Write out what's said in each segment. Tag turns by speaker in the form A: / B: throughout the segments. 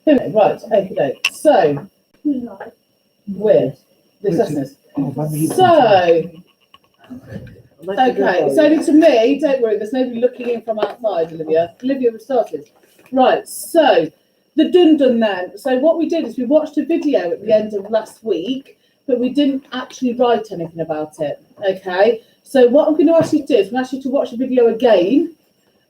A: Here we go. Right, okay. So, weird. This listeners. So, okay, it's only to me. Don't worry, there's nobody looking in from outside, Olivia. Olivia, we've started. Right, so the Dun Dun then. So what we did is we watched a video at the end of last week, but we didn't actually write anything about it. Okay, so what I'm going to ask you to do is I'm going to ask you to watch the video again,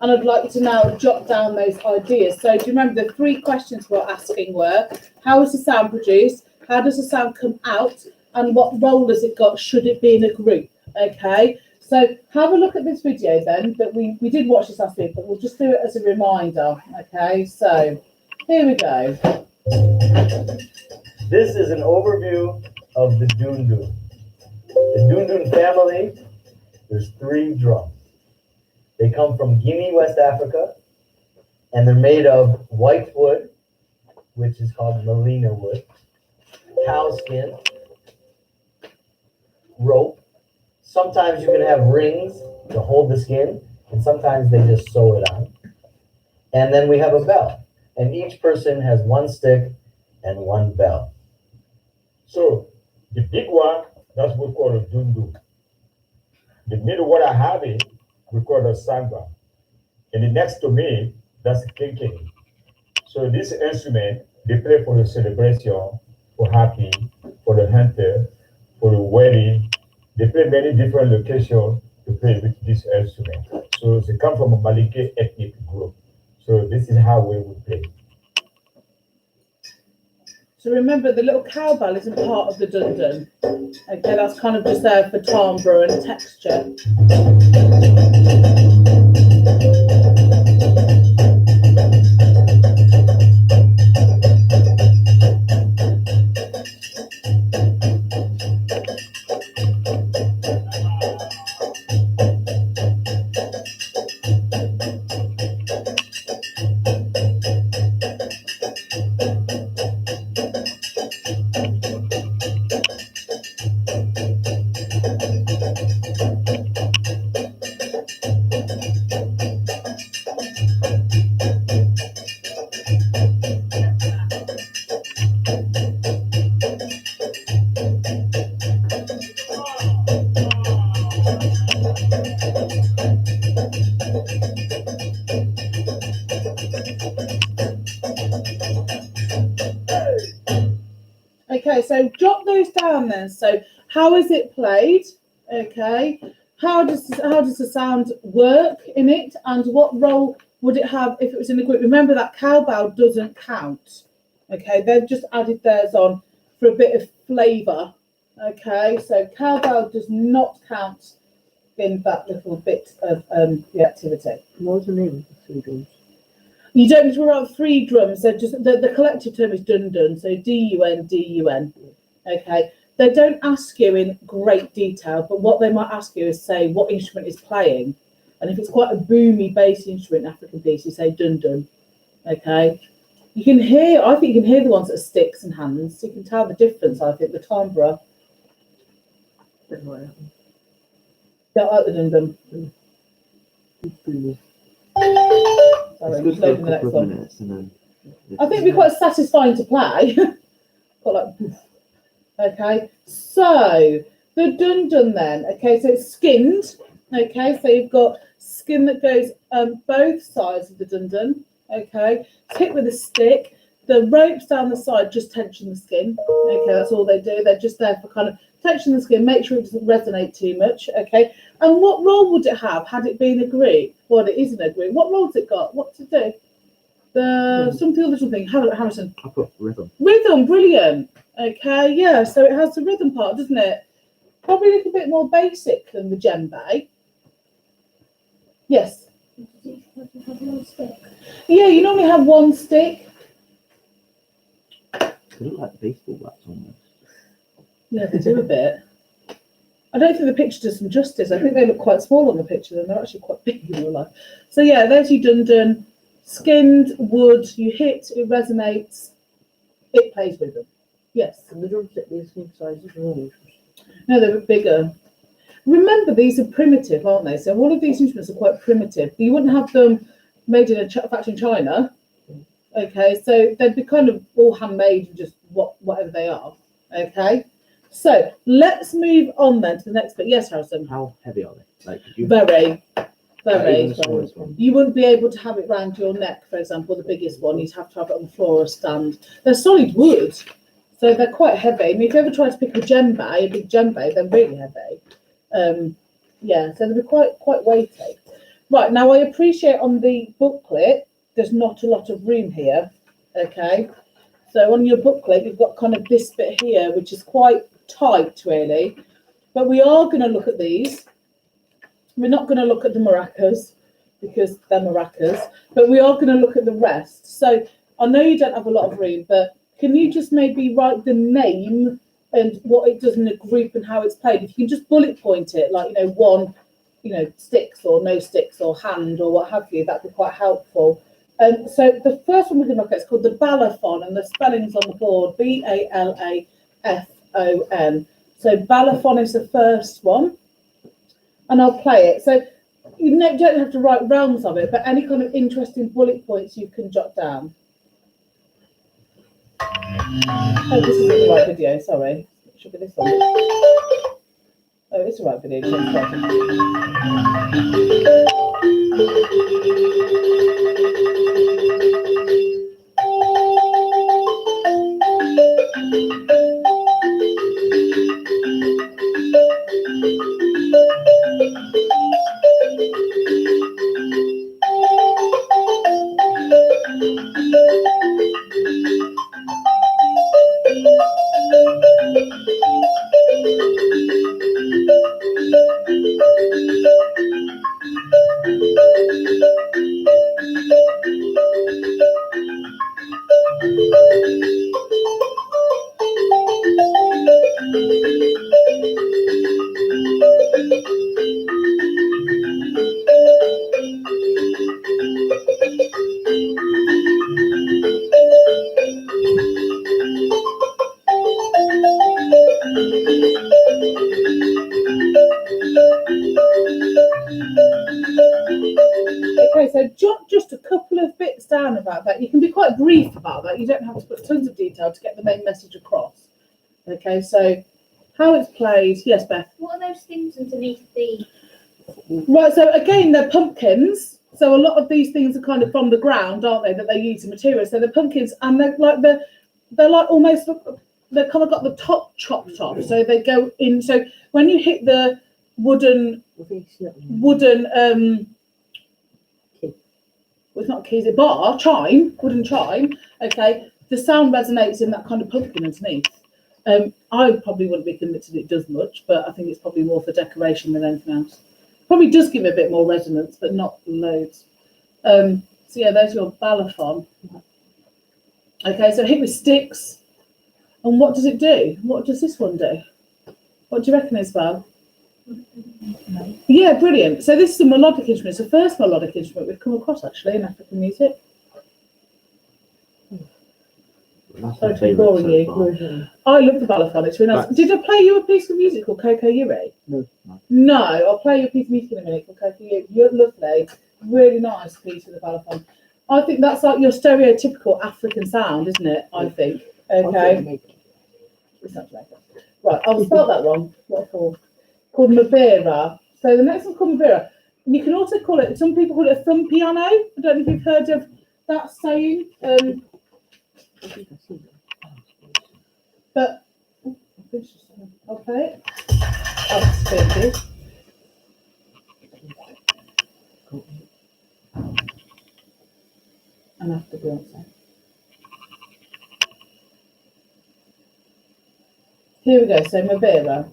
A: and I'd like you to now jot down those ideas. So do you remember the 3 questions we're asking were, how is the sound produced? How does the sound come out? And what role has it got? Should it be in a group? Okay, so have a look at this video then, that we did watch this last week, but we'll just do it as a reminder. Okay, so here we go.
B: This is an overview of the Dun Dun. The Dun Dun family, there's 3 drums. They come from Guinea, West Africa, and they're made of white wood, which is called Melina wood, cow skin, rope. Sometimes you can have rings to hold the skin, and sometimes they just sew it on. And then we have a bell, and each person has 1 stick and 1 bell.
C: So the big one, that's what we call a Dun Dun. The middle one I have it, we call a samba. And the next to me, that's a kinkini. So this instrument, they play for the celebration, for happy, for the hunter, for the wedding. They play many different locations to play with this instrument. So they come from a Malike ethnic group. So this is how we would play.
A: So remember, the little cowbell isn't part of the Dun Dun. Okay, that's kind of just there for timbre and texture. Okay, so jot those down then. So how is it played? Okay, how does the sound work in it, and what role would it have if it was in a group? Remember that cowbell doesn't count. Okay, they've just added theirs on for a bit of flavour. Okay, so cowbell does not count in that little bit of the activity.
D: What was the name of the 3 drums?
A: You don't need to worry about 3 drums. They're just the collective term is Dun Dun, so DUN, DUN. Okay. They don't ask you in great detail, but what they might ask you is say what instrument is playing. And if it's quite a boomy bass instrument, African piece, you say Dun Dun. Okay. You can hear, I think you can hear the ones that are sticks and hands. So you can tell the difference, I think, the timbre.
D: Don't know.
A: Don't like the Dun Dun. Sorry, I'm just loading the next one.
D: And then
A: I think it'd be quite satisfying to play. Got like, poof. Okay, so the Dun Dun then. Okay, so it's skinned. Okay, so you've got skin that goes both sides of the Dun Dun. Okay, it's hit with a stick. The ropes down the side just tension the skin. Okay, that's all they do. They're just there for kind of tension the skin, make sure it doesn't resonate too much. Okay, and what role would it have had it been a group? Well, it isn't a group. What role has it got? What to do? The something. Harrison.
D: I put rhythm.
A: Rhythm, brilliant. Okay, yeah. So it has the rhythm part, doesn't it? Probably a little bit more basic than the djembe. Yes. Yeah, you normally have 1 stick.
D: They look like baseball bats almost.
A: Yeah, they do a bit. I don't think the picture does them justice. I think they look quite small on the picture, and they're actually quite big in real life. So yeah, there's your Dun Dun. Skinned wood, you hit, it resonates, it plays with them. Yes.
D: And the drumstick is the same size as normal.
A: No, they're bigger. Remember, these are primitive, aren't they? So all of these instruments are quite primitive. You wouldn't have them made in a factory in China. Okay, so they'd be kind of all handmade and just whatever they are. Okay, so let's move on then to the next bit. Yes, Harrison.
D: How heavy are they? Like, could you?
A: Very.
D: Even the smallest one.
A: You wouldn't be able to have it round your neck, for example, the biggest one. You'd have to have it on the floor or a stand. They're solid wood, so they're quite heavy. I mean, if you ever try to pick a big djembe, they're really heavy. Yeah, so they'll be quite weighty. Right, now I appreciate on the booklet, there's not a lot of room here, okay? So on your booklet, you've got kind of this bit here, which is quite tight, really. But we are going to look at these. We're not going to look at the maracas because they're maracas, but we are going to look at the rest. So I know you don't have a lot of room, but can you just maybe write the name and what it does in a group and how it's played? If you can just bullet point it, like, one, sticks or no sticks or hand or what have you, that'd be quite helpful. So the first one we're going to look at is called the balafon, and the spelling's on the board, Balafon. So balafon is the first one. And I'll play it. So you don't have to write realms of it, but any kind of interesting bullet points you can jot down. Oh, this isn't the right video, sorry. It should be this one. Oh, it's the right video. Okay, so jot just a couple of bits down about that. You can be quite brief about that. You don't have to put tons of detail to get the main message across. Okay, so how it's played. Yes, Beth?
E: What are those things underneath the...
A: Right, so again, they're pumpkins. So a lot of these things are kind of from the ground, aren't they, that they use as material. So they're pumpkins, and they're like almost, they've kind of got the top chopped off. So they go in. So when you hit the wooden, well, it's not keys, a wooden chime, okay, the sound resonates in that kind of pumpkin underneath. I probably wouldn't be convinced that it does much, but I think it's probably more for decoration than anything else. Probably does give it a bit more resonance, but not loads. So yeah, there's your balafon. Okay, so hit with sticks. And what does it do? What does this one do? What do you reckon, Isabel? Yeah, brilliant. So this is a melodic instrument. It's the first melodic instrument we've come across actually in African music. Sorry to be boring you. I love the balafon. It's really nice. Did I play you a piece of music called Coco Yuri? No, I'll play you a piece of music in a minute called Coco Yuri. You're lovely. Really nice piece of the balafon. I think that's like your stereotypical African sound, isn't it? I think. Okay. It's not Jamaica. Right, I'll spell that wrong. What it's called? Called Mabira. So the next one's called Mabira. And you can also call it, some people call it a thumb piano. I don't know if you've heard of that saying. But okay. Oh, thank you. And after Beyonce. Here we go. So Mabira.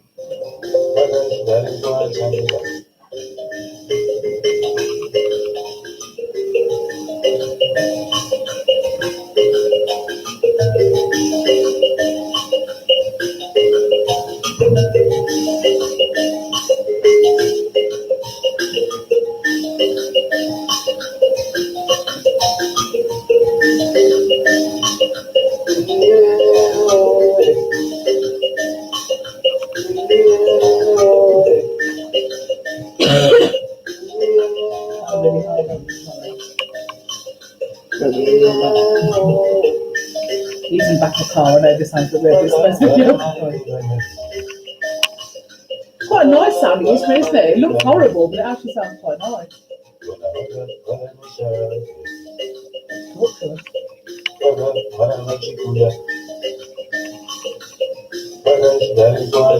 A: Even back in the car, I know this sounds a bit expensive. Quite a nice sounding instrument, isn't it? It looks horrible, but it actually sounds quite nice.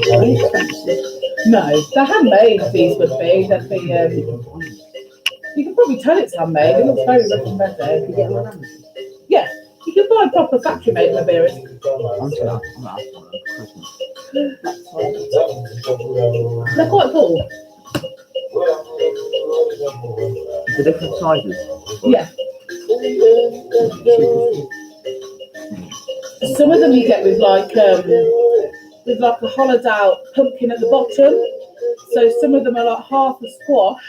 D: Very expensive.
A: No, they're handmade, these would be. They'd be, you can probably tell it's handmade. It looks very rich and
D: You
A: better.
D: get them on Amazon.
A: Yeah, you can buy proper factory made Mabiris.
D: I'm gonna ask for them for Christmas.
A: They're quite cool.
D: The different sizes.
A: Yeah. Some of them you get with like a hollowed out pumpkin at the bottom. So some of them are like half a squash,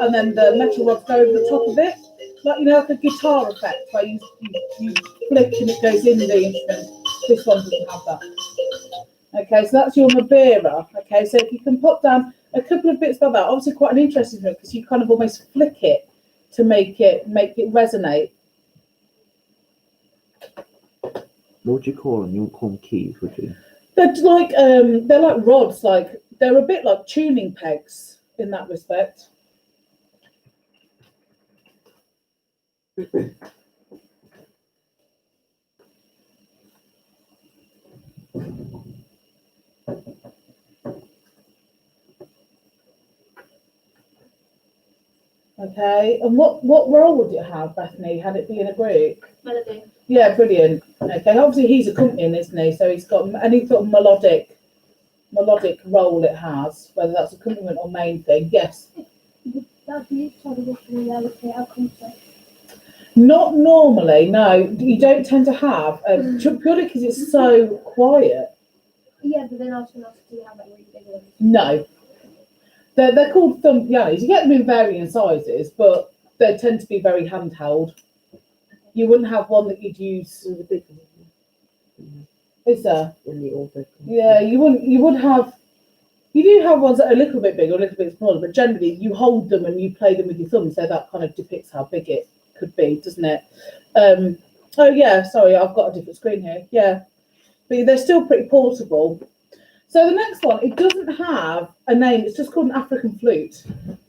A: and then the metal rods go over the top of it, like like a guitar effect where you flick and it goes in the instrument. This one doesn't have that. Okay, so that's your Mabira. Okay, so if you can put down a couple of bits like that, obviously quite an interesting one because you kind of almost flick it to make it resonate.
D: What would you call them? You would call them keys, would you?
A: They're like rods, like they're a bit like tuning pegs in that respect. Okay, and what role would it have, Bethany? Had it been a group?
E: Melody.
A: Yeah, brilliant. Okay, obviously he's accompanying, isn't he? So he's got any sort of melodic role it has, whether that's accompaniment or main thing. Yes.
E: That you sort of reality outcome.
A: Not normally. No, you don't tend to have purely because it's so quiet.
E: Yeah, but then also not do you have like really big ones.
A: No, they're called thumb pianos. You get them in varying sizes, but they tend to be very handheld. You wouldn't have one that you'd use.
D: The big one.
A: Is there?
D: In the old big one.
A: Yeah, you wouldn't. You would have. You do have ones that are a little bit bigger, a little bit smaller, but generally you hold them and you play them with your thumb, so that kind of depicts how big it could be, doesn't it? Oh yeah, sorry, I've got a different screen here. Yeah, but they're still pretty portable. So the next one, it doesn't have a name. It's just called an African flute.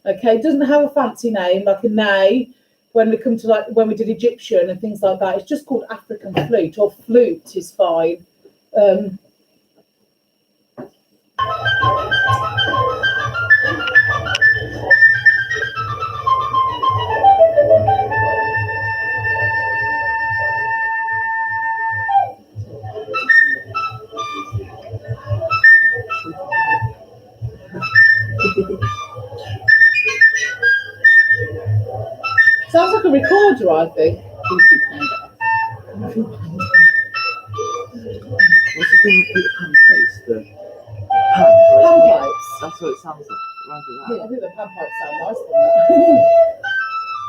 A: Okay, it doesn't have a fancy name like a ney. When we come to when we did Egyptian and things like that, it's just called African flute, or flute is fine. Sounds like a recorder, I think.
D: What's the thing with the pan plates? The pans?
A: Panpipes.
D: That's what it sounds like. Rather
A: Yeah,
D: than
A: I think the panpipes sound nice from that.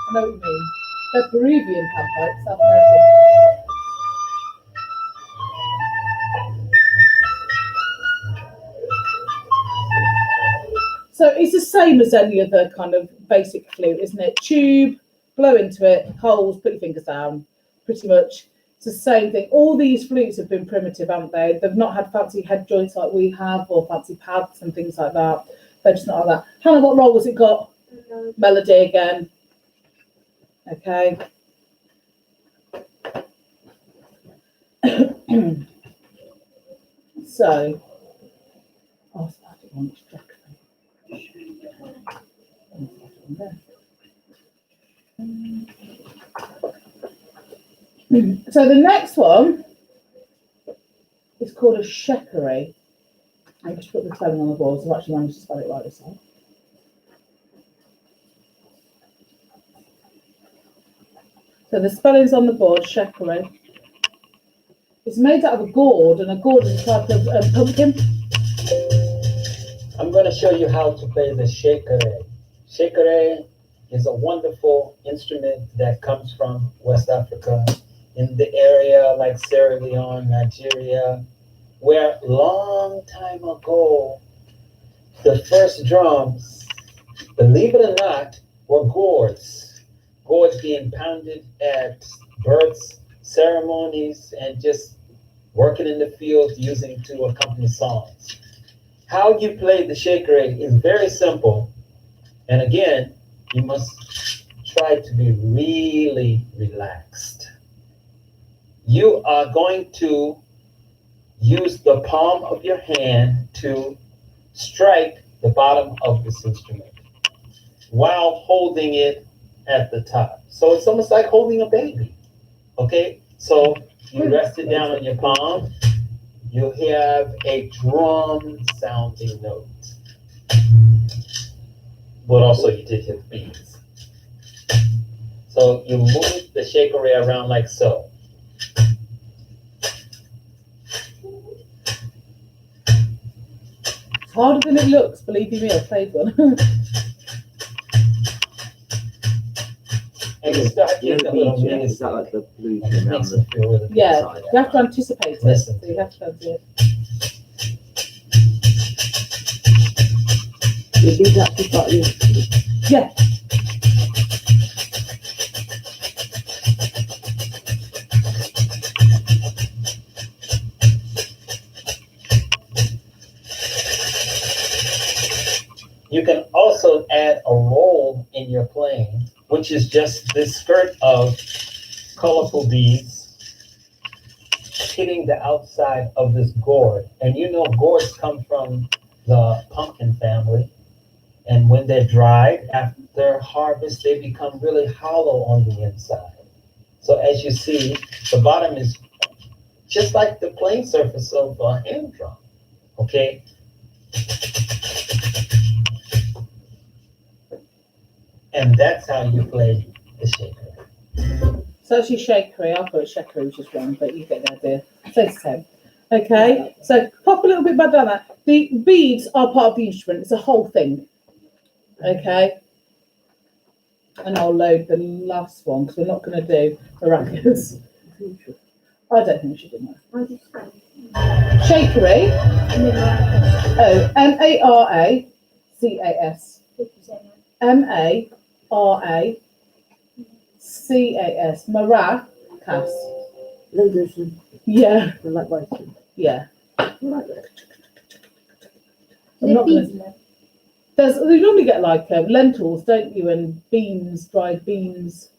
A: I know what you mean. They're Peruvian panpipes, South American. So it's the same as any other kind of basic flute, isn't it? Tube, blow into it, holes, put your fingers down, pretty much. It's the same thing. All these flutes have been primitive, haven't they? They've not had fancy head joints like we have, or fancy pads and things like that. They're just not like that. Hannah, what role has it got? Melody again. Okay. So, oh, I don't want to distract me. So the next one is called a shekere. I just put the spelling on the board, so I've actually managed to spell it right this time. So the spelling's on the board, shekere. It's made out of a gourd, and a gourd is a type of pumpkin.
F: I'm going to show you how to play the shekere. Shekere is a wonderful instrument that comes from West Africa, in the area like Sierra Leone, Nigeria, where long time ago, the first drums, believe it or not, were gourds. Gourds being pounded at births, ceremonies, and just working in the field using to accompany songs. How you play the shekere is very simple. And again, you must try to be really relaxed. You are going to use the palm of your hand to strike the bottom of this instrument while holding it at the top. So it's almost like holding a baby. Okay? So you rest it down on your palm. You have a drum sounding note. But also you did hit beats. So you move the shekere around like so.
A: It's harder than it looks, believe you me, I've played one.
F: And you start
D: You know
F: getting
D: the
F: a little
D: beach, yeah? Is
F: music.
D: that like the blue
F: And
D: thing
F: it
D: around
F: makes
D: the
F: it feel really
A: Yeah,
F: good.
A: you have to anticipate it.
F: Listen.
A: So you have to go and do it.
D: the beach actually part of the instrument?
A: Yeah.
F: You can also add a roll in your playing, which is just this skirt of colorful beads hitting the outside of this gourd. And you know gourds come from the pumpkin family. And when they're dried, after harvest, they become really hollow on the inside. So as you see, the bottom is just like the plain surface of a hand drum, okay? And that's how you play the shaker.
A: So actually shakery, I've got shakery, which is wrong, but you get the idea. So it's the same. Okay, so pop a little bit back down that. The beads are part of the instrument, it's a whole thing. Okay. And I'll load the last one because we're not going to do maracas. I don't think we should do that.
E: I'll just say.
A: Shakery. Oh, M-A-R-A-C-A-S. M-A-R-A-C-A-S. Maracas.
D: Listen,
A: Yeah,
D: I like writing.
A: yeah.
D: I like that.
A: I'm not gonna, you normally get like lentils, don't you, and beans, dried beans,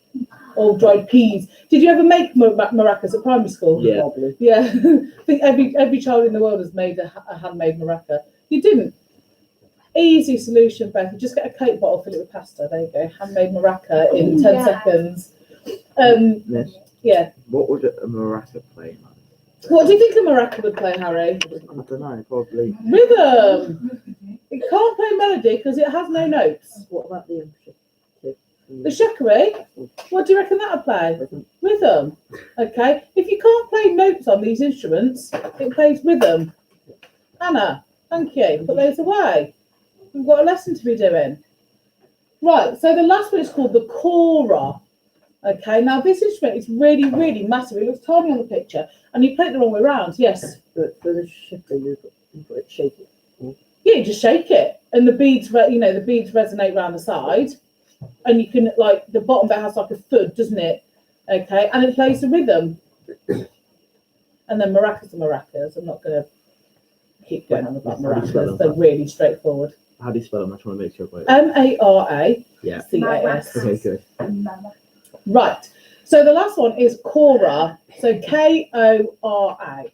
A: or dried peas. Did you ever make maracas at primary school?
D: Yeah. Probably.
A: Yeah, I think every child in the world has made a handmade maraca. You didn't. Easy solution, Beth. You just get a Coke bottle, fill it with pasta. There you go. Handmade maraca in 10
E: Yeah.
A: seconds.
D: Yes.
A: Yeah.
D: What would a maraca play like?
A: What do you think a maraca would play, Harry?
D: I don't know, probably.
A: Rhythm. It can't play melody because it has no notes.
D: What about the
A: The shakery, what do you reckon that'll play?
D: Rhythm.
A: Rhythm. Okay. If you can't play notes on these instruments, it plays rhythm. Anna, thank you. Put those away. We've got a lesson to be doing. Right, so the last one is called the kora. Okay, now this instrument is really, really massive. It looks tiny on the picture, and you play it the wrong way around. Yes.
D: But for the shifter, you've got to shake it.
A: Yeah, you just shake it, and the beads, the beads resonate around the side, and you can like the bottom bit has like a thud, doesn't it? Okay, and it plays the rhythm. And then maracas are maracas. I'm not going to keep going on about maracas. They're really straightforward.
D: How do you spell them? I just want to make sure I got it.
A: M-A-R-A-C-A-S.
D: Yeah. Okay, good.
A: Right. So the last one is kora. So K-O-R-A.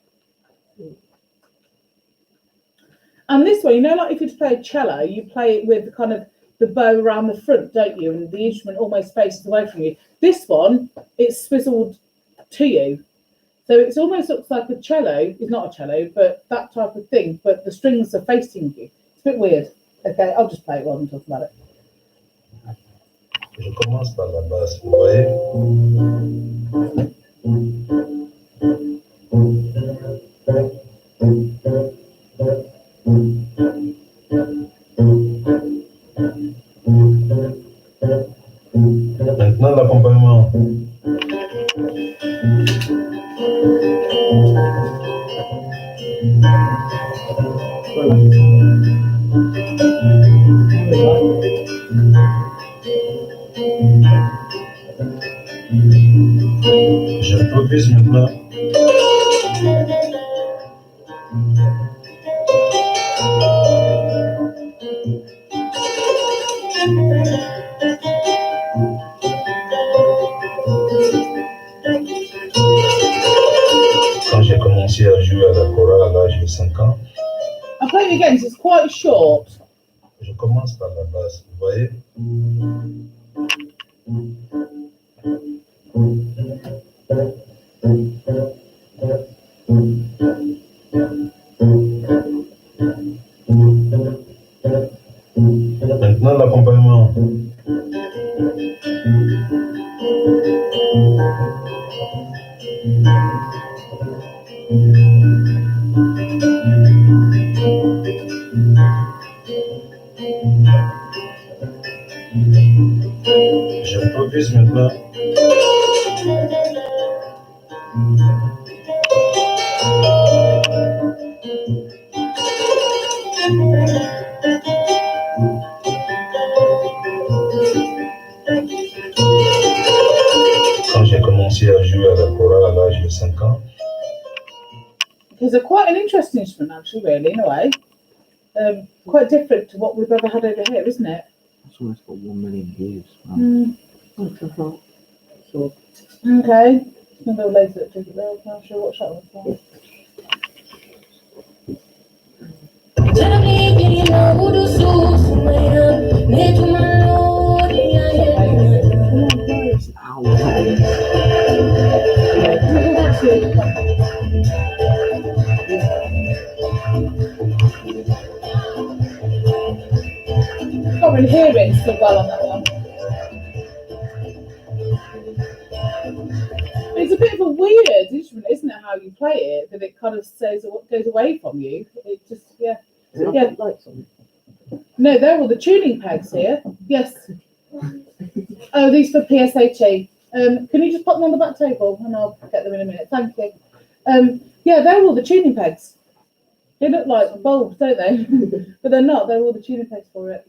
A: And this one, like if you play cello, you play it with kind of the bow around the front, don't you? And the instrument almost faces away from you. This one, it's swizzled to you. So it almost looks like a cello. It's not a cello, but that type of thing. But the strings are facing you. It's a bit weird. Okay, I'll just play it while I'm talking about it.
G: Je commence par la basse, vous voyez? Maintenant l'accompagnement. J'improvise maintenant. Quand j'ai commencé à jouer à la chorale à l'âge de 5 ans,
A: I'll play it again, 'cause it's quite short.
G: je commence par la basse, vous voyez? Maintenant l'accompagnement. J'improvise maintenant. Quand j'ai commencé à jouer à la chorale à l'âge de 5 ans,
A: It's a quite an interesting instrument, actually, really, in a way. Quite different to what we've ever had over here, isn't it?
D: It's almost got 1 million views. Wow.
A: So, okay. I'm going to go later at it. I'm not sure what that was for. Can't really hear it so well on that one. It's a bit of a weird instrument, isn't it? How you play it, that it kind of says what goes away from you. It just, yeah. Yeah.
D: Lights on.
A: No, they're all the tuning pegs here. Yes. Oh, these for PSHE. Can you just put them on the back table and I'll get them in a minute. Thank you. Yeah, they're all the tuning pegs. They look like bulbs, don't they? But they're not. They're all the tuning pegs for it.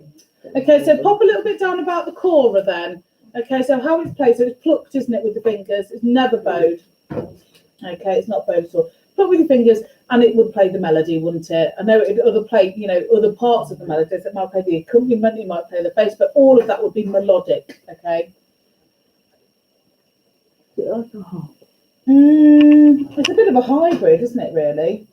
A: Okay, so pop a little bit down about the kora then. Okay, so how it's played. So it's plucked, isn't it, with the fingers? It's never bowed. Okay, it's not bowed at all. Pluck with your fingers, and it would play the melody, wouldn't it? I know it would other play, other parts of the melody. So it might play the accompaniment, it might play the bass, but all of that would be melodic. Okay. It's a bit of a hybrid, isn't it? Really.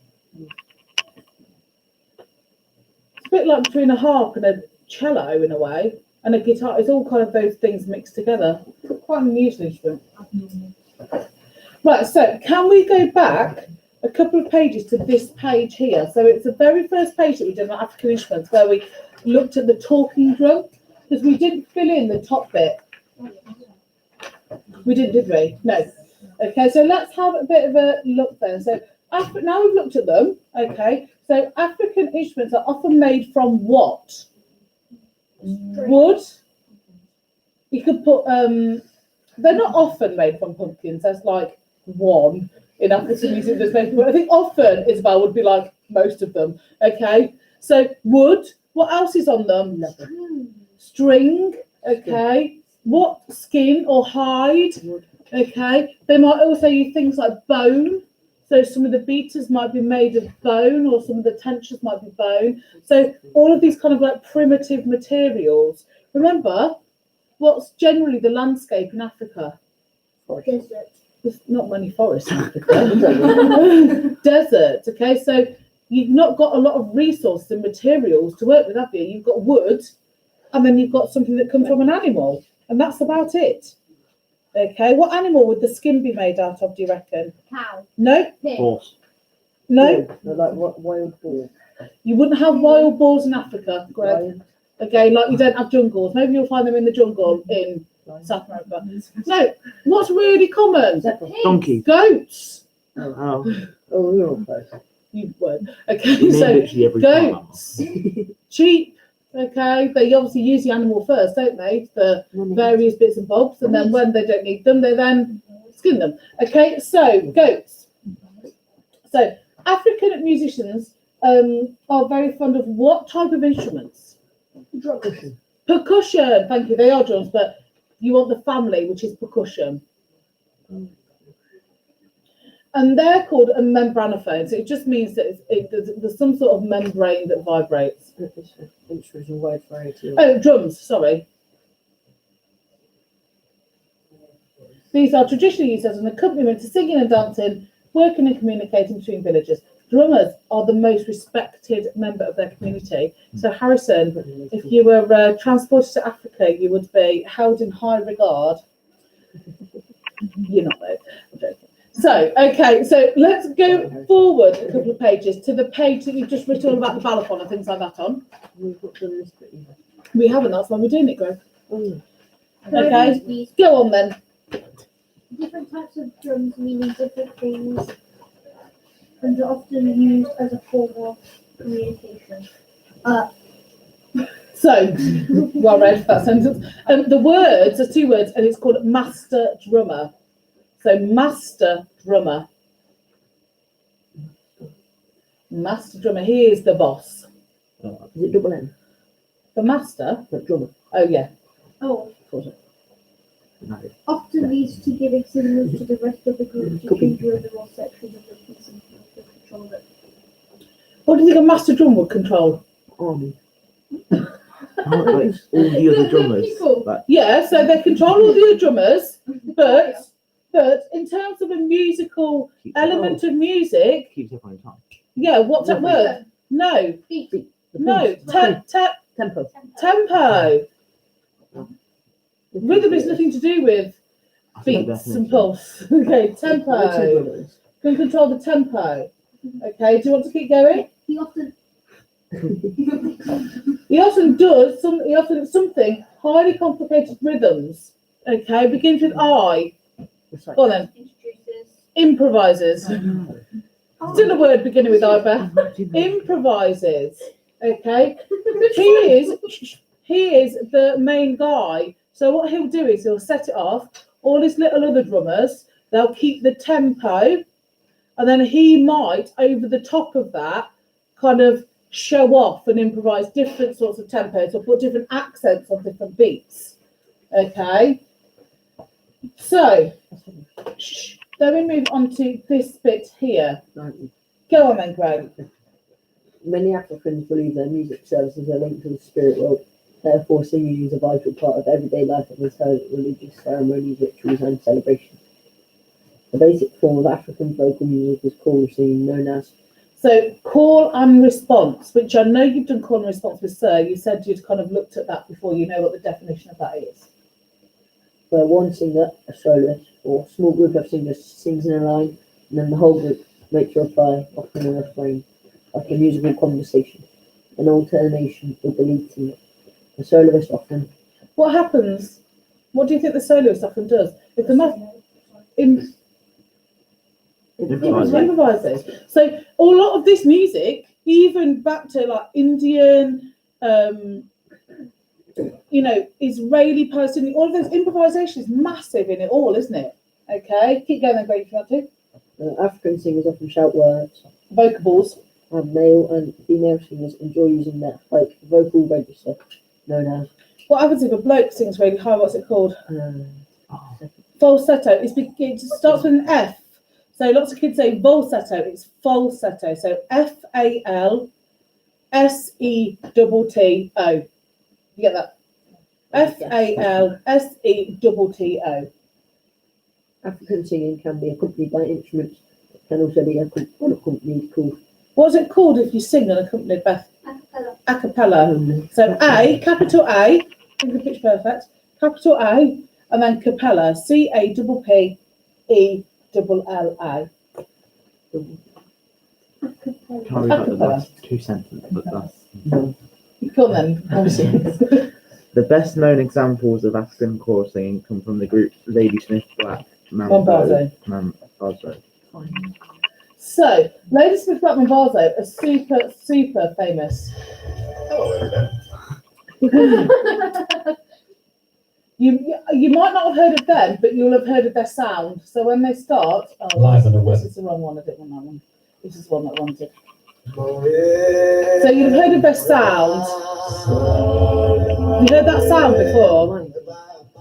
A: It's a bit like between a harp and a cello in a way, and a guitar. It's all kind of those things mixed together. Quite an unusual instrument. Right, so can we go back a couple of pages to this page here? So it's the very first page that we did on African instruments where we looked at the talking drum, because we didn't fill in the top bit. We didn't, did we? No. Okay, so let's have a bit of a look then. So now we've looked at them, okay, so African instruments are often made from what? Wood. You could put, they're not often made from pumpkins, that's like one in African music that's made from wood. I think often, Isabel, would be like most of them, okay? So wood, what else is on them? String, okay. What, skin or hide? Okay, they might also use things like bone. So some of the beaters might be made of bone, or some of the tensions might be bone. So all of these kind of like primitive materials. Remember, what's generally the landscape in Africa?
E: Desert.
A: There's not many forests in Africa. Desert. Okay, so you've not got a lot of resources and materials to work with, have you? You've got wood, and then you've got something that comes from an animal. And that's about it. Okay, what animal would the skin be made out of, do you reckon?
E: Cow.
A: No?
E: Pig.
D: Horse.
A: No?
H: They're like wild boar.
A: You wouldn't have wild boars in Africa, Greg. Again, like you don't have jungles. Maybe you'll find them in the jungle in South America. No, what's really common?
D: Donkey.
A: Goats.
D: Oh.
H: Oh, you're all close.
A: You won't. Okay,
D: Name
A: so
D: literally every farm.
A: goats, sheep. Okay, they obviously use the animal first, don't they, for various bits and bobs, and then when they don't need them, they then skin them. Okay, so goats. So African musicians are very fond of what type of instruments?
H: Percussion.
A: Percussion. Thank you. They are drums, but you want the family, which is percussion. And they're called a membranophone. So it just means that there's some sort of membrane that vibrates.
H: Instruments and wide variety.
A: Oh, drums, sorry. These are traditionally used as an accompaniment to singing and dancing, working and communicating between villagers. Drummers are the most respected member of their community. So Harrison, if you were transported to Africa, you would be held in high regard. You're not though, I'm joking. So, okay, so let's go forward a couple of pages to the page that you've just written all about the balafon and things like that on.
H: We've got done this bit either.
A: We haven't, that's why we're doing it, Greg.
H: Oh,
A: Okay.
E: These
A: Go on then.
E: different types of drums meaning different things, and they're often used as a form of communication.
A: So, well read that sentence. The words, there's two words, and it's called master drummer. So, master drummer. Master drummer, he is the boss.
H: is it double M?
A: The master?
H: That drummer.
A: Oh, yeah.
E: Oh,
D: No.
E: often these to giving signals to the rest of the group to
H: Copy.
E: choose rhythm or sections of the piece and to control it.
A: What do you think a master drum would control?
H: Army.
D: How, like, all the other drummers.
E: Cool.
D: Like,
A: Yeah, so they control all the other drummers, but in terms of a musical
D: keep,
A: element of music,
D: keeps everyone in time.
A: yeah, what's that word? No,
E: Beat.
A: no,
H: Tempo.
A: tempo. Rhythm is nothing to do with
D: I think the
A: beats and
D: definition-
A: pulse. Okay,
H: What's the
A: tempo.
H: drummers?
A: Can control the tempo. Okay, do you want to keep going?
E: He often
A: He often does something highly complicated rhythms. Okay, begins with I.
H: It's like-
A: Go on then.
E: introduces.
A: Improvises. Still a word beginning with I, Beth.
D: Imagine that.
A: Improvises. Okay. He is the main guy. So what he'll do is he'll set it off. All his little other drummers, they'll keep the tempo, and then he might, over the top of that, kind of show off and improvise different sorts of tempos or put different accents on different beats. Okay. So, then we move on to this bit here.
H: Right.
A: Go on then, Greg.
H: Many Africans believe their music services are linked to the spirit world. Therefore, singing is a vital part of everyday life and is held at religious ceremonies, rituals, and celebrations. The basic form of African vocal music is call singing, known as.
A: So, call and response, which I know you've done call and response with Sir. You said you'd kind of looked at that before. You know what the definition of that is.
H: Where one singer, a soloist, or a small group of singers sings in a line, and then the whole group makes a reply, often in a refrain, like a musical conversation, an alternation with the lead singer. The soloist often.
A: What happens? What do you think the soloist often does? If the improvises. So a lot of this music, even back to like Indian, Israeli, Palestinian, all of those improvisation is massive in it all, isn't it? Okay, keep going then, Greg, if you want to.
H: African singers often shout words,
A: Vocables.
H: and male and female singers enjoy using their like vocal register, known as.
A: What happens if a bloke sings really high? What's it called? Falsetto. It starts with an F. So lots of kids say falsetto. It's falsetto. So FALSETTO. You get that? FALSETTO.
H: African singing can be accompanied by instruments. It can also be unaccompanied called.
A: What's it called if you sing unaccompanied, Beth?
E: Acapella.
A: A cappella. So A, capital A, I think the pitch perfect, capital A, and then capella, CAPPELLA.
D: Can I read out the last two sentences? But that's
A: Go on then.
D: the best known examples of African choral singing come from the group Ladysmith Black
A: Mambazo.
D: Mambazo.
A: So, Ladysmith Black Mambazo are super famous. You might not have heard of them, but you'll have heard of their sound. So when they start,
F: Live on the web.
A: this is the wrong one. I didn't want that one. This is the one that I wanted. So you've heard of their sound. You heard that sound before?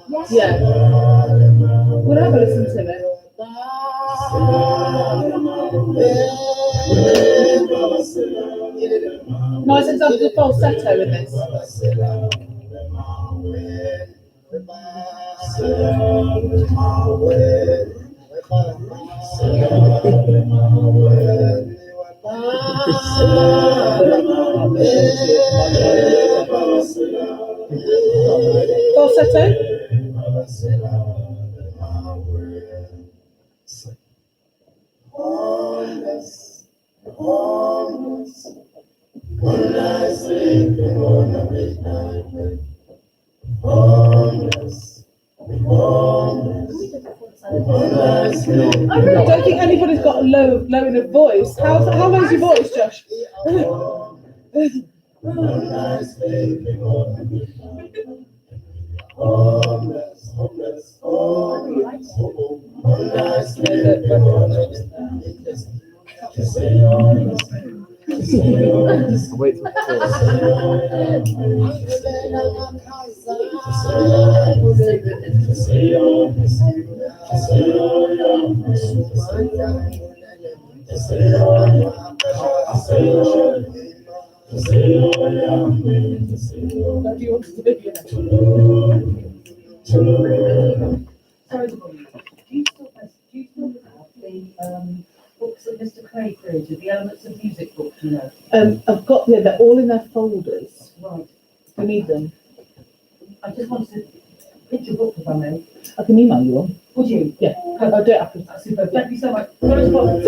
E: Yes.
A: Yeah. We'll have a listen to it. Nice example of falsetto in this. Falsetto. I don't think anybody's got a low enough voice. How low's your voice, Josh?
D: Wait till
A: What do you want to do?
I: Sorry, do you still have the books that Mr. Craig created, the Elements of Music book, you know?
A: I've got they're all in their folders.
I: Right.
A: I need them.
I: I just wanted to print your book if I may.
A: I can email you one.
I: Would you?
A: Yeah. I'll do it after.
I: That's super. Thank you so much. Sorry to bother.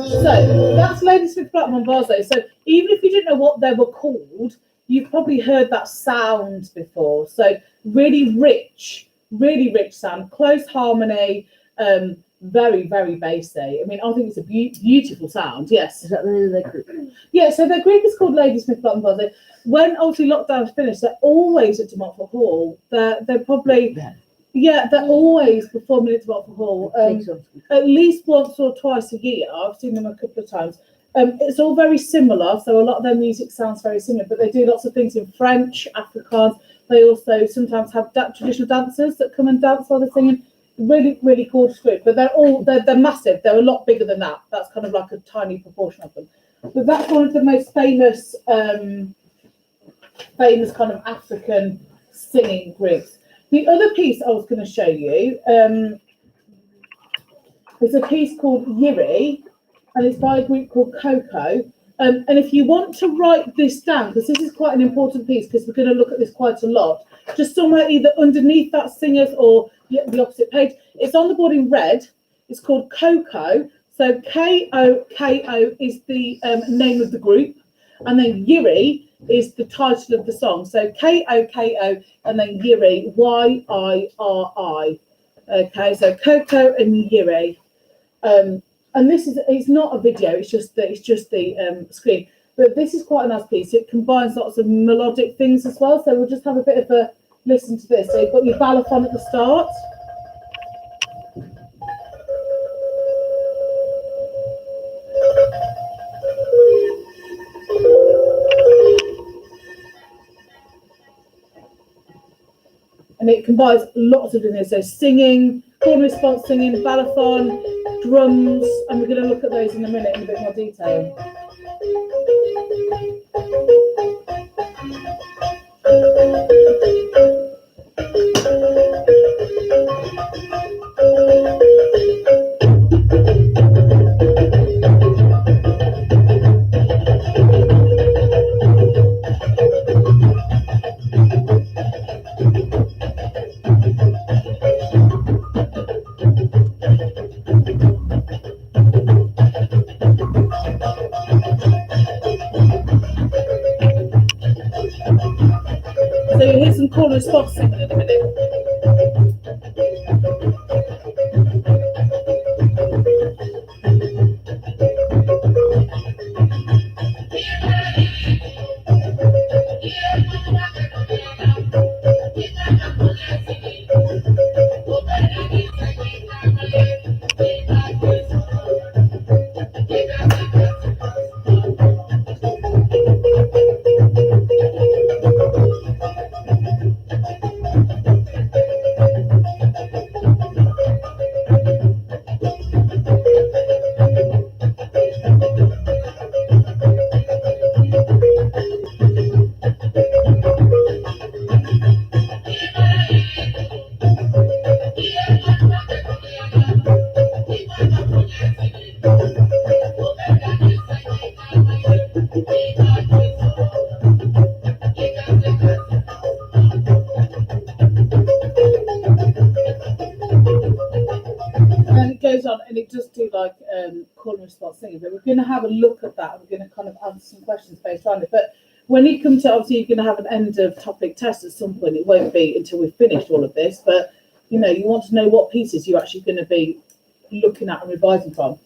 A: So that's Ladysmith Black Mambazo. So even if you didn't know what they were called, you've probably heard that sound before. So really rich sound, close harmony, very, very bassy. I mean, I think it's a beautiful sound. Yes.
H: Is that the name of their group?
A: Yeah, so their group is called Ladysmith Black Mambazo. When obviously lockdown's finished, they're always at De Montfort Hall. They're probably they're always performing at De Montfort Hall. At least once or twice a year. I've seen them a couple of times. It's all very similar, so a lot of their music sounds very similar, but they do lots of things in French, Afrikaans. They also sometimes have traditional dancers that come and dance while they're singing. Really, really gorgeous group, but they're massive. They're a lot bigger than that. That's kind of like a tiny proportion of them. But that's one of the most famous kind of African singing groups. The other piece I was going to show you is a piece called Yiri, and it's by a group called Coco. And if you want to write this down, because this is quite an important piece, because we're going to look at this quite a lot, just somewhere either underneath that singers or the opposite page. It's on the board in red. It's called Coco. So Koko is the name of the group, and then Yiri is the title of the song. So Koko and then Yiri, Yiri. Okay, so Coco and Yiri. And it's not a video, it's just the screen. But this is quite a nice piece. It combines lots of melodic things as well. So we'll just have a bit of a listen to this. So you've got your balafon at the start. And it combines lots of different things. So singing, call and response singing, balafon, drums, and we're going to look at those in a minute in a bit more detail. So you'll hear some call and response singing in a minute. goes on and it does do like call and response thing, but we're going to have a look at that. We're going to kind of answer some questions based on it. But when you come to, obviously, you're going to have an end of topic test at some point. It won't be until we've finished all of this, but you know, you want to know what pieces you're actually going to be looking at and revising from.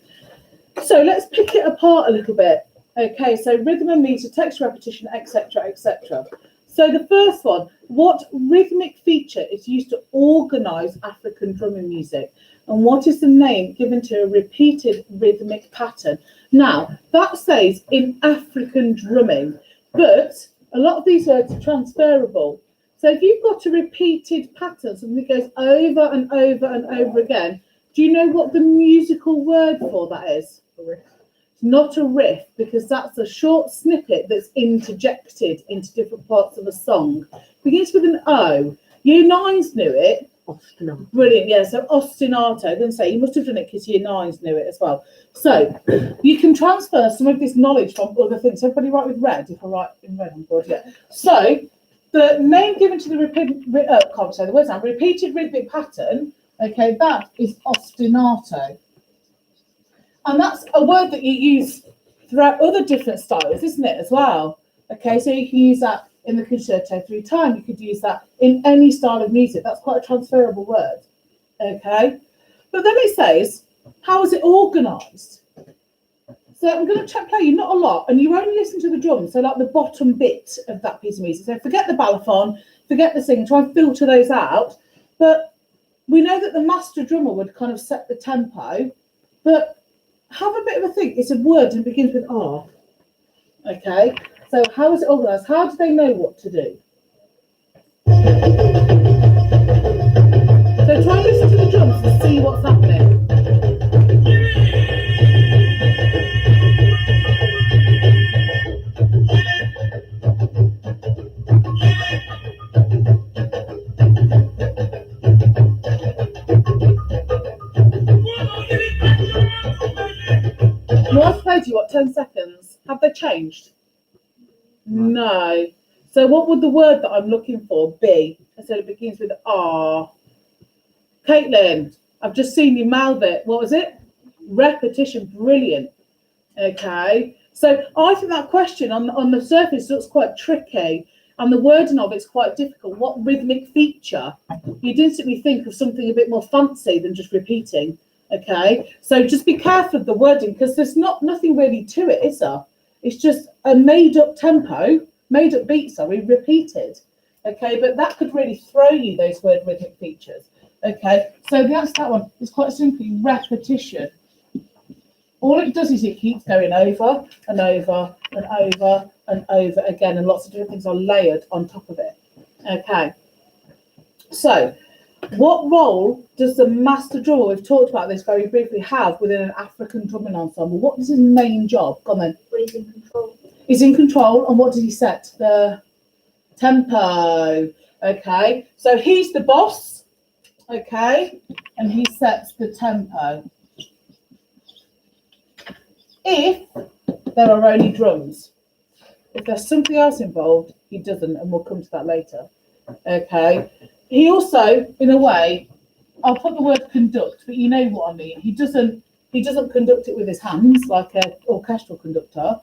A: So let's pick it apart a little bit. Okay, so rhythm and meter, text repetition, etc., etc. So the first one, what rhythmic feature is used to organise African drumming music? And what is the name given to a repeated rhythmic pattern? Now, that says in African drumming, but a lot of these words are transferable. So if you've got a repeated pattern, something that goes over and over and over again, do you know what the musical word for that is? It's not a riff, because that's a short snippet that's interjected into different parts of a song. Begins with an O. Year nines knew it.
H: Ostinato.
A: Brilliant, yeah. So ostinato. I'm going to say you must have done it because year nines knew it as well. So you can transfer some of this knowledge from other things. Everybody write with red. If I write in red, I'm good. Yeah. So the name given to the repeated rhythmic pattern. Okay, that is ostinato. And that's a word that you use throughout other different styles, isn't it, as well? Okay, so you can use that in the concerto through time. You could use that in any style of music. That's quite a transferable word. Okay, but then it says, how is it organised? So I'm going to play you not a lot, and you only listen to the drums, so like the bottom bit of that piece of music. So forget the balafon, forget the singing, try and filter those out. But we know that the master drummer would kind of set the tempo, but have a bit of a think. It's a word and it begins with R. Okay, so how is it organised? How do they know what to do? So try and listen to the drums and see what's happening. Well, I've played you, what, 10 seconds? Have they changed? No. So what would the word that I'm looking for be? So it begins with R. Caitlin, I've just seen you mouth it. What was it? Repetition. Brilliant. Okay. So I think that question on the surface looks quite tricky, and the wording of it's quite difficult. What rhythmic feature? You'd instantly think of something a bit more fancy than just repeating. Okay, so just be careful of the wording, because there's nothing really to it, is there? It's just a made-up tempo, made-up beat, repeated. Okay, but that could really throw you, those word rhythmic features. Okay, so the answer to that one is quite simply repetition. All it does is it keeps going over and over and over and over again, and lots of different things are layered on top of it. Okay, so what role does the master drummer, we've talked about this very briefly, have within an African drumming ensemble? What is his main job? Go on then.
E: Well, he's in control.
A: He's in control, and what does he set? The tempo. Okay, so he's the boss. Okay, and he sets the tempo. If there are only drums, if there's something else involved, he doesn't, and we'll come to that later. Okay. He also, in a way, I'll put the word conduct, but you know what I mean. He doesn't conduct it with his hands like an orchestral conductor.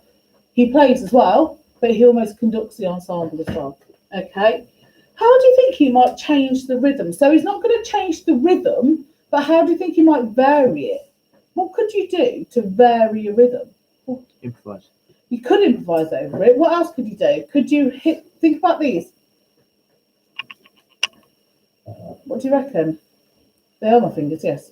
A: He plays as well, but he almost conducts the ensemble as well. Okay. How do you think he might change the rhythm? So he's not going to change the rhythm, but how do you think he might vary it? What could you do to vary your rhythm?
D: Improvise.
A: You could improvise over it. What else could you do? Could you think about these? What do you reckon? They are my fingers, yes.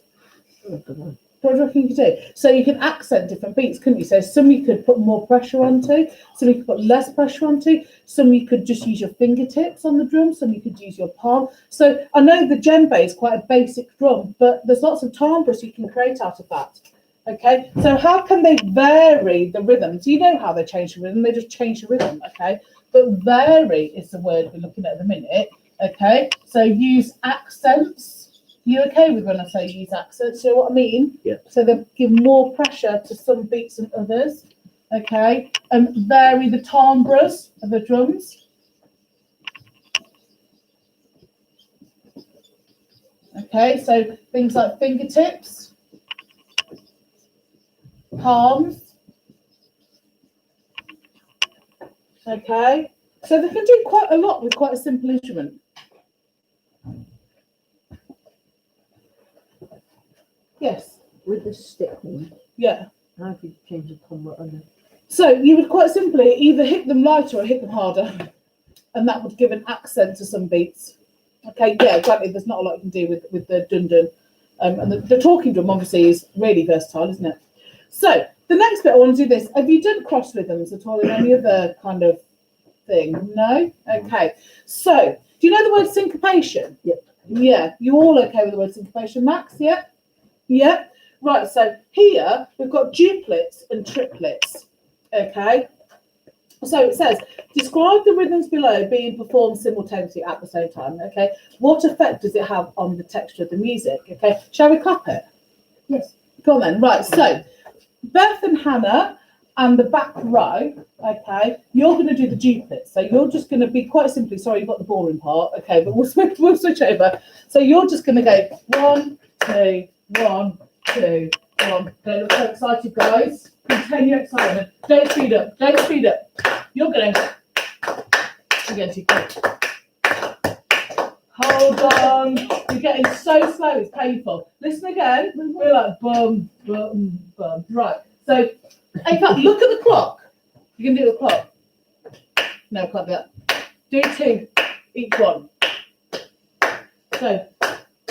A: What do you reckon you could do? So you can accent different beats, couldn't you? So some you could put more pressure onto, some you could put less pressure onto, some you could just use your fingertips on the drum, some you could use your palm. So I know the djembe is quite a basic drum, but there's lots of timbres you can create out of that. Okay, so how can they vary the rhythm? Do you know how they change the rhythm? They just change the rhythm, okay? But vary is the word we're looking at the minute. Okay, so use accents. You okay with when I say use accents? You know what I mean?
D: Yeah.
A: So they give more pressure to some beats than others. Okay, and vary the timbres of the drums. Okay, so things like fingertips. palms. Okay, so they can do quite a lot with quite a simple instrument. Yes,
H: With the stick one,
A: yeah.
H: how do you change the tom on it?
A: So you would quite simply either hit them lighter or hit them harder, and that would give an accent to some beats. Okay, yeah, granted, there's not a lot you can do with the dun-dun. And the talking drum obviously is really versatile, isn't it? So the next bit I want to do this. Have you done cross rhythms at all in any other kind of thing? No? Okay. So do you know the word syncopation?
H: Yep.
A: Yeah. You all okay with the word syncopation, Max? Yeah? Yeah? Right, so here we've got duplets and triplets. Okay. So it says, describe the rhythms below being performed simultaneously at the same time. Okay. What effect does it have on the texture of the music? Okay. Shall we clap it?
H: Yes.
A: Go on then. Right. So Beth and Hannah and the back row. Okay. You're going to do the duplets. So you're just going to be quite simply. Sorry, you've got the boring part. Okay, but we'll switch over. So you're just going to go 1, 2, 1, 2, 1. Don't look so excited, guys. Contain your excitement. Don't speed up. Don't speed up. You're going too quick. Hold on. You're getting so slow. It's painful. Listen again. We're like bum, bum, bum. Right. So, in fact, look at the clock. You can do the clock. No, can't do that. Do 2 each one. So,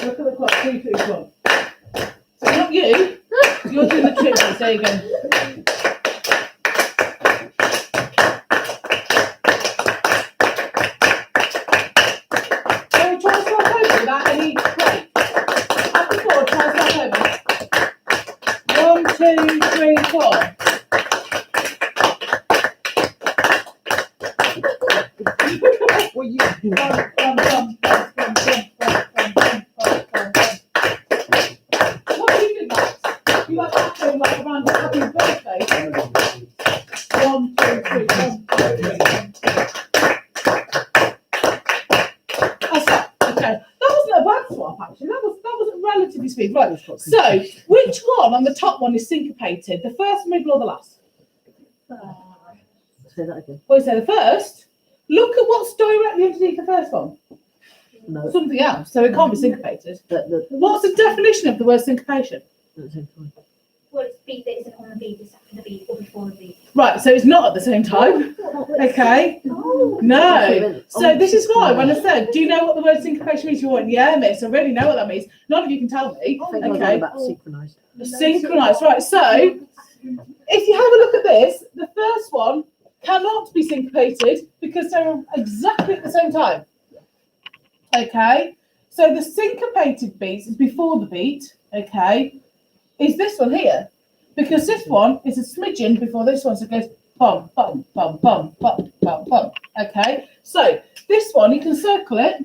A: look at the clock. 2 to each one. So, not you. You're doing the triplets. There you go. Without any break. Up the board, try to start over. 1, 2, 3, 4.
H: Well, you
A: Bum, bum, bum, bum, bum, bum, bum, bum, bum, bum, bum. What do you think, Max? You like acting like around a happy birthday? 1, 2, 3, 4. Okay, that wasn't a bad swap actually. That was relatively speed. Right. So, which one on the top one is syncopated? The first, middle, or the last?
H: say that again.
A: What is there? The first. Look at what's directly underneath the first one.
H: No,
A: Something else. So it can't be syncopated.
H: the
A: What's the definition of the word syncopation?
H: at the same time.
E: Well, it's beat that isn't on the beat, it's after the beat or before the beat.
A: Right. So it's not at the same time. Okay.
E: Oh.
A: No. So this is why when I said, do you know what the word syncopation means? You went, yeah, miss. I really know what that means. None of you can tell me.
H: I think I was on
A: Okay.
H: about synchronised.
A: Synchronized. Right. So if you have a look at this, the first one cannot be syncopated because they're exactly at the same time. Okay. So the syncopated beat is before the beat. Okay. Is this one here? Because this one is a smidgen before this one. So it goes bum, bum, bum, bum, bum, bum, bum. Okay. So this one, you can circle it.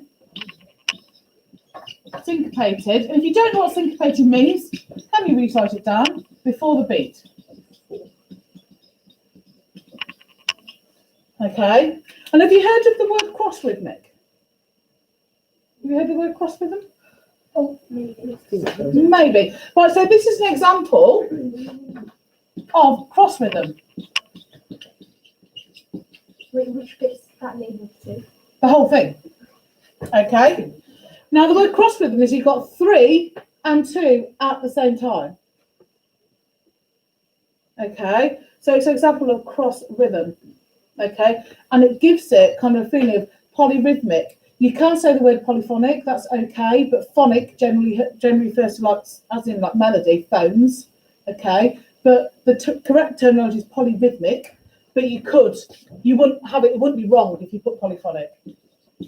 A: Syncopated. And if you don't know what syncopated means, can you recite it down before the beat? Okay. And have you heard of the word cross rhythmic? Have you heard of the word cross rhythm?
E: Oh, maybe.
A: Maybe. Right, so this is an example of cross rhythm.
E: Wait, which bit's that labelled to?
A: The whole thing. Okay. Now the word cross rhythm is you've got 3 and 2 at the same time. Okay. So it's an example of cross rhythm. Okay. And it gives it kind of a feeling of polyrhythmic. You can say the word polyphonic, that's okay, but phonic generally refers to like, as in like melody, phones, okay? But the correct terminology is polyrhythmic, but you wouldn't have it, it wouldn't be wrong if you put polyphonic.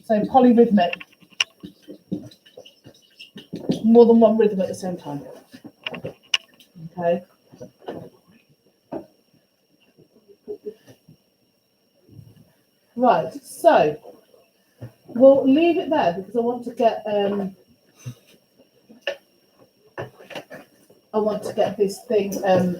A: So polyrhythmic, more than one rhythm at the same time, okay? Right, so we'll leave it there because I want to get this thing